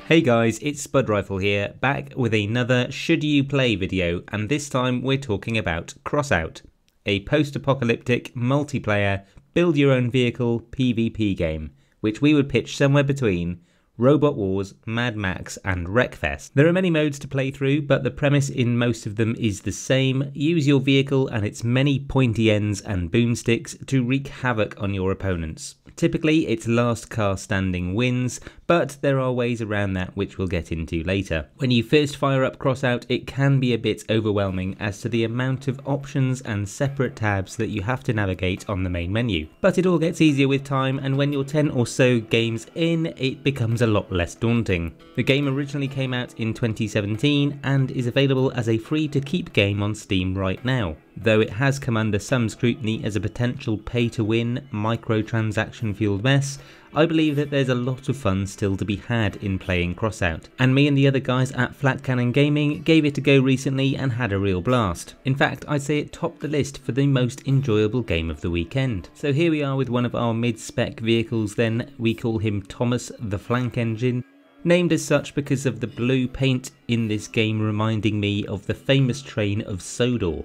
Hey guys, it's Spudrifle here, back with another Should You Play video, and this time we're talking about Crossout, a post-apocalyptic, multiplayer, build-your-own-vehicle PvP game, which we would pitch somewhere between Robot Wars, Mad Max and Wreckfest. There are many modes to play through, but the premise in most of them is the same. Use your vehicle and its many pointy ends and boomsticks to wreak havoc on your opponents. Typically, it's last car standing wins, but there are ways around that which we'll get into later. When you first fire up Crossout, it can be a bit overwhelming as to the amount of options and separate tabs that you have to navigate on the main menu. But it all gets easier with time, and when you're 10 or so games in, it becomes a lot less daunting. The game originally came out in 2017 and is available as a free-to-keep game on Steam right now, though it has come under some scrutiny as a potential pay-to-win, microtransaction-fueled mess. I believe that there's a lot of fun still to be had in playing Crossout, and me and the other guys at Flak Cannon Gaming gave it a go recently and had a real blast. In fact, I'd say it topped the list for the most enjoyable game of the weekend. So here we are with one of our mid-spec vehicles then. We call him Thomas the Flank Engine, named as such because of the blue paint in this game reminding me of the famous train of Sodor,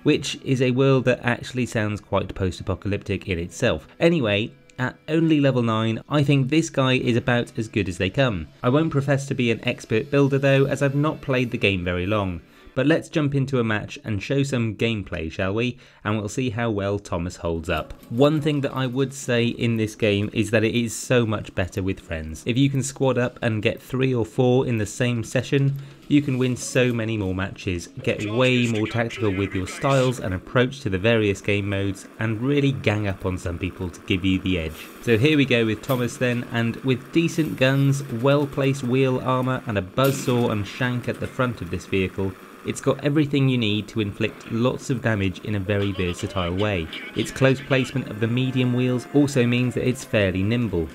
which is a world that actually sounds quite post-apocalyptic in itself. Anyway, at only level 9, I think this guy is about as good as they come. I won't profess to be an expert builder though, as I've not played the game very long. But let's jump into a match and show some gameplay, shall we? And we'll see how well Thomas holds up. One thing that I would say in this game is that it is so much better with friends. If you can squad up and get 3 or 4 in the same session, you can win so many more matches, get way more tactical with your styles and approach to the various game modes, and really gang up on some people to give you the edge. So here we go with Thomas then, and with decent guns, well placed wheel armour and a buzzsaw and shank at the front of this vehicle, it's got everything you need to inflict lots of damage in a very versatile way. Its close placement of the medium wheels also means that it's fairly nimble.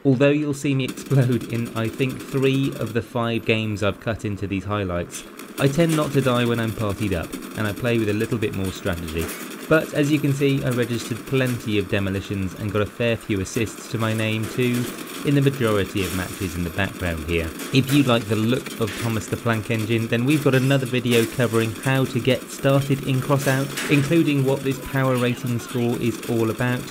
Although you'll see me explode in I think 3 of the 5 games I've cut into these highlights, I tend not to die when I'm partied up, and I play with a little bit more strategy. But as you can see, I registered plenty of demolitions and got a fair few assists to my name too, in the majority of matches in the background here. If you like the look of Thomas the Flank Engine, then we've got another video covering how to get started in Crossout, including what this power rating score is all about,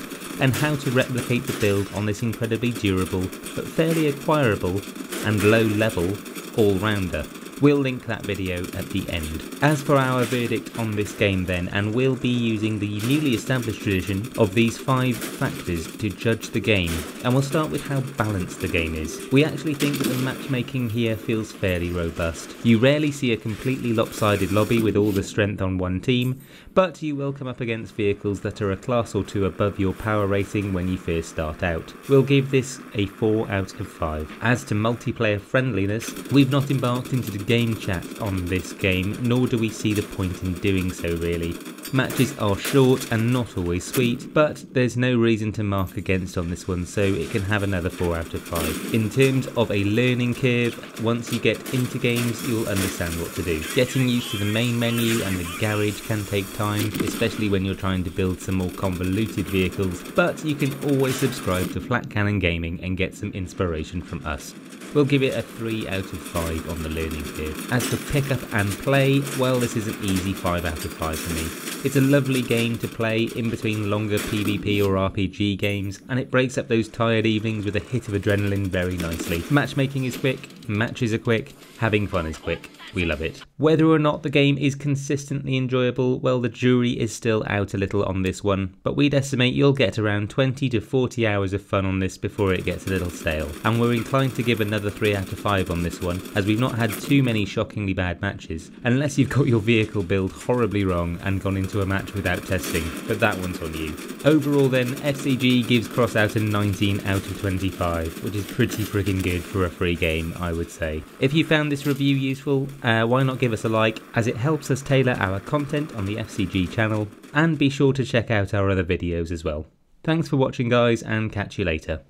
and how to replicate the build on this incredibly durable but fairly acquirable and low level all-rounder. We'll link that video at the end. As for our verdict on this game then, and we'll be using the newly established tradition of these 5 factors to judge the game, and we'll start with how balanced the game is. We actually think that the matchmaking here feels fairly robust. You rarely see a completely lopsided lobby with all the strength on one team, but you will come up against vehicles that are a class or 2 above your power rating when you first start out. We'll give this a 4 out of 5. As to multiplayer friendliness, we've not embarked into the game chat on this game, nor do we see the point in doing so really. Matches are short and not always sweet, but there's no reason to mark against on this one, so it can have another 4 out of 5. In terms of a learning curve, once you get into games, you'll understand what to do. Getting used to the main menu and the garage can take time, especially when you're trying to build some more convoluted vehicles, but you can always subscribe to Flak Cannon Gaming and get some inspiration from us. We'll give it a 3 out of 5 on the learning curve. As for pick up and play, well, this is an easy 5 out of 5 for me. It's a lovely game to play in between longer PvP or RPG games, and it breaks up those tired evenings with a hit of adrenaline very nicely. Matchmaking is quick, matches are quick, having fun is quick. We love it. Whether or not the game is consistently enjoyable, well, the jury is still out a little on this one, but we'd estimate you'll get around 20 to 40 hours of fun on this before it gets a little stale, and we're inclined to give another 3 out of 5 on this one, as we've not had too many shockingly bad matches, unless you've got your vehicle build horribly wrong and gone into a match without testing, but that one's on you. Overall then, FCG gives Crossout a 19 out of 25, which is pretty friggin' good for a free game, I would say. If you found this review useful, why not give us a like, as it helps us tailor our content on the FCG channel, and be sure to check out our other videos as well. Thanks for watching guys, and catch you later.